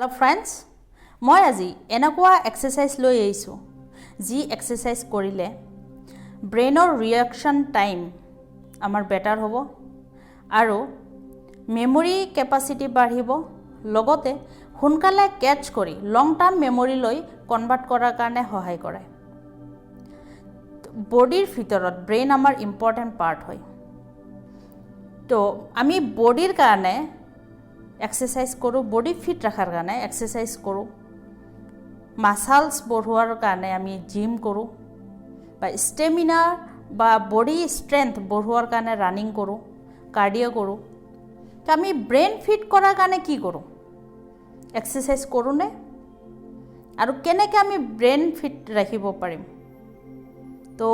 Hello' friends, মই আজি এনেকুৱা এক্সাৰচাইজ লৈ আহিছোঁ যি এক্সাৰচাইজ কৰিলে ব্ৰেইনৰ ৰিয়েকশ্যন টাইম আমাৰ বেটাৰ হ'ব আৰু মেমৰি কেপাচিটি বাঢ়িব, লগতে সোনকালে কেটচ কৰি লং টাৰ্ম মেমৰিলৈ কনভাৰ্ট কৰাৰ কাৰণে সহায় কৰে। বডিৰ ভিতৰত ব্ৰেইন আমাৰ ইম্পৰ্টেণ্ট পাৰ্ট হয়। তো আমি বডিৰ কাৰণে এক্সাৰচাইজ কৰোঁ, বডি ফিট ৰখাৰ কাৰণে এক্সাৰচাইজ কৰোঁ, মাছালছ বঢ়োৱাৰ কাৰণে আমি জিম কৰোঁ, বা ষ্টেমিনাৰ বা বডি ষ্ট্ৰেংথ বঢ়োৱাৰ কাৰণে ৰানিং কৰোঁ, কাৰ্ডিঅ' কৰোঁ। তো আমি ব্ৰেইন ফিট কৰাৰ কাৰণে কি কৰোঁ? এক্সাৰচাইজ কৰোঁনে? আৰু কেনেকৈ আমি ব্ৰেইন ফিট ৰাখিব পাৰিম? তো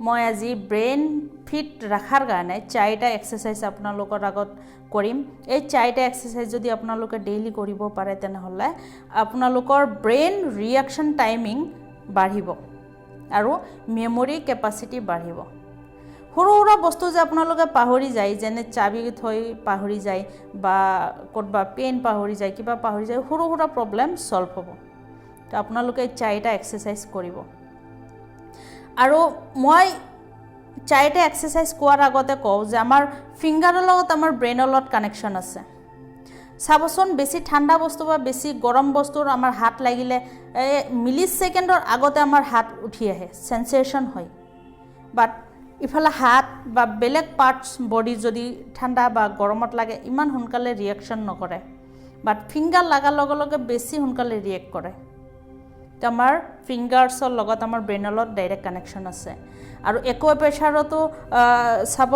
মই আজি ব্ৰেইন ফিট ৰখাৰ কাৰণে 4টা এক্সাৰচাইজ আপোনালোকৰ আগত কৰিম। এই 4টা এক্সাৰচাইজ যদি আপোনালোকে ডেইলি কৰিব পাৰে তেনেহ'লে আপোনালোকৰ ব্ৰেইন ৰিয়েকশ্যন টাইমিং বাঢ়িব আৰু মেমৰি কেপাচিটি বাঢ়িব। সৰু সুৰা বস্তু যে আপোনালোকে পাহৰি যায়, যেনে চাবি থৈ পাহৰি যায় বা ক'ৰবাত পেন পাহৰি যায়, কিবা পাহৰি যায়, সৰু সুৰা প্ৰব্লেম ছল্ভ হ'ব। তো আপোনালোকে 4টা এক্সাৰচাইজ কৰিব। আৰু মই 4টা এক্সাৰচাইজ কোৱাৰ আগতে কওঁ যে আমাৰ ফিংগাৰৰ লগত আমাৰ ব্ৰেইনৰ লগত কানেকশ্যন আছে। চাবচোন, বেছি ঠাণ্ডা বস্তু বা বেছি গৰম বস্তুৰ আমাৰ হাত লাগিলে মিলি ছেকেণ্ডৰ আগতে আমাৰ হাত উঠি আহে, চেঞ্চেশ্যন হয়। বাট ইফালে হাত বা বেলেগ পাৰ্টছ বডিৰ যদি ঠাণ্ডা বা গৰমত লাগে ইমান সোনকালে ৰিয়েকশ্যন নকৰে, বাট ফিংগাৰ লগাৰ লগে লগে বেছি সোনকালে ৰিয়েক্ট কৰে। তো আমাৰ ফিংগাৰ্ছৰ লগত আমাৰ ব্ৰেইনৰ লগত ডাইৰেক্ট কানেকশ্যন আছে। আৰু একুপ্ৰেছাৰতো চাব,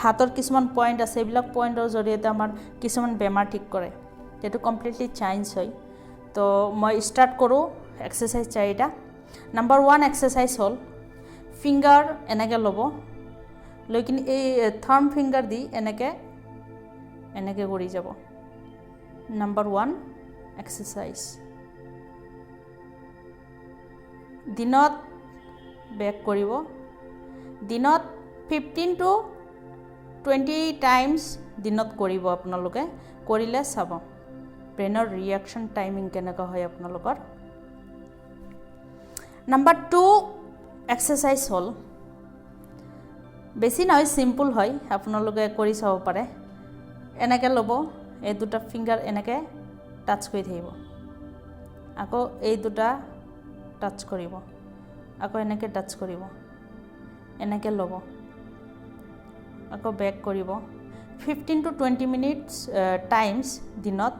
হাতৰ কিছুমান পইণ্ট আছে, এইবিলাক পইণ্টৰ জৰিয়তে আমাৰ কিছুমান বেমাৰ ঠিক কৰে। সেইটো কমপ্লিটলি চায়েন্স হয়। তো মই ষ্টাৰ্ট কৰোঁ এক্সাৰচাইজ 4টা। নাম্বাৰ 1 এক্সাৰচাইজ হ'ল ফিংগাৰ এনেকৈ ল'ব, লৈ কিনে এই থাৰ্ম ফিংগাৰ দি এনেকৈ কৰি যাব। Number 1 exercise. দিনত বেক কৰিব, দিনত 15 to 20 টাইমছ দিনত কৰিব আপোনালোকে। কৰিলে চাব ব্ৰেইনৰ ৰিয়েকশ্যন টাইমিং কেনেকুৱা হয় আপোনালোকৰ। নাম্বাৰ 2 এক্সাৰচাইজ হ'ল, বেছি নহয়, চিম্পুল হয়, আপোনালোকে কৰি চাব পাৰে। এনেকৈ ল'ব, এই দুটা ফিংগাৰ এনেকৈ টাচ কৰি থাকিব, আকৌ এই দুটা টাচ কৰিব, আকৌ এনেকৈ টাচ কৰিব, এনেকৈ ল'ব, আকৌ বেক কৰিব। 15 to 20 মিনিটছ টাইমছ দিনত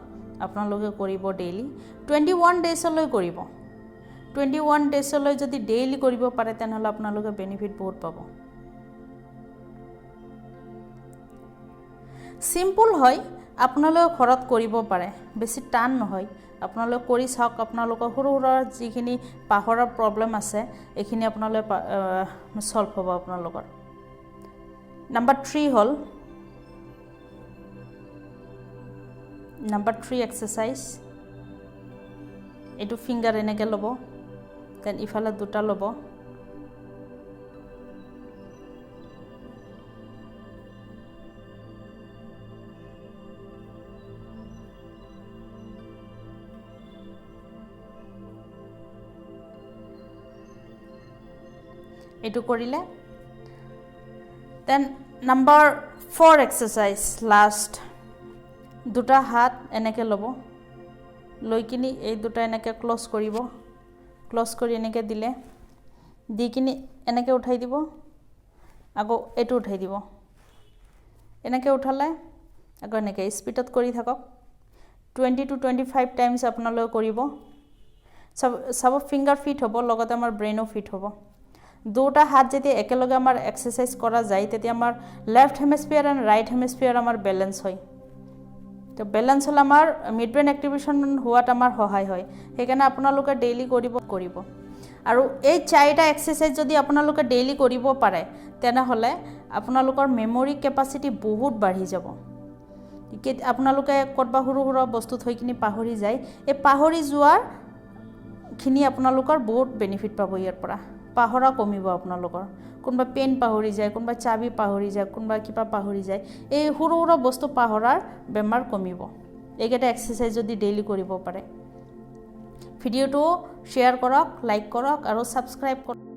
আপোনালোকে কৰিব ডেইলি। 21 ডেইজলৈ কৰিব। 21 ডেইজলৈ যদি ডেইলি কৰিব পাৰে তেনেহ'লে আপোনালোকে বেনিফিট বহুত পাব। চিম্পুল হয়, আপোনালোকে ঘৰত কৰিব পাৰে, বেছি টান নহয়। আপোনালোকে কৰি চাওক, আপোনালোকৰ সৰু সুৰা যিখিনি পাহৰাৰ প্ৰব্লেম আছে এইখিনি আপোনালোকে ছল্ভ হ'ব আপোনালোকৰ। নাম্বাৰ 3 হ'ল, নাম্বাৰ 3 এক্সাৰচাইজ। এইটো ফিংগাৰ এনেকৈ ল'ব, দেন ইফালে দুটা ল'ব, এইটো কৰিলে। Then number 4 exercise, last. দুটা হাত এনেকৈ ল'ব, লৈ কিনি এই দুটা এনেকৈ ক্ল'জ কৰিব, ক্ল'জ কৰি এনেকৈ দিলে, দি কিনি এনেকৈ উঠাই দিব, আকৌ এইটো উঠাই দিব, এনেকৈ উঠালে আকৌ এনেকৈ স্পীডত কৰি থাকক। 20 to 25 টাইমছ আপোনালোকে কৰিব। চাব ফিংগাৰ ফিট হ'ব, লগতে আমাৰ ব্ৰেইনো ফিট হ'ব। দুটা হাত যেতিয়া একেলগে আমাৰ এক্সাৰচাইজ কৰা যায় তেতিয়া আমাৰ লেফ্ট হেমিস্ফিয়াৰ এণ্ড ৰাইট হেমিস্ফিয়াৰ আমাৰ বেলেঞ্চ হয়। তো বেলেঞ্চ হ'লে আমাৰ মিড ব্ৰেইন এক্টিভেশ্যন হোৱাত আমাৰ সহায় হয়। সেইকাৰণে আপোনালোকে ডেইলি কৰিব। আৰু এই 4টা এক্সাৰচাইজ যদি আপোনালোকে ডেইলি কৰিব পাৰে তেনেহ'লে আপোনালোকৰ মেমৰি কেপাচিটি বহুত বাঢ়ি যাব। আপোনালোকে ক'ৰবাত সৰু সুৰা বস্তু থৈ কিনি পাহৰি যায়, এই পাহৰি যোৱাৰখিনি আপোনালোকৰ বহুত বেনিফিট পাব। ইয়াৰ পৰা পাহৰা কমিব আপোনালোকৰ। কোনোবা পেন পাহৰি যায়, কোনোবা চাবি পাহৰি যায়, কোনোবা কিবা পাহৰি যায়, এই সৰু সুৰা বস্তু পাহৰাৰ বেমাৰ কমিব। এইকেইটা এক্সাৰচাইজ যদি ডেইলি কৰিব পাৰে। ভিডিঅ'টো শ্বেয়াৰ কৰক, লাইক কৰক আৰু ছাবস্ক্ৰাইব কৰক।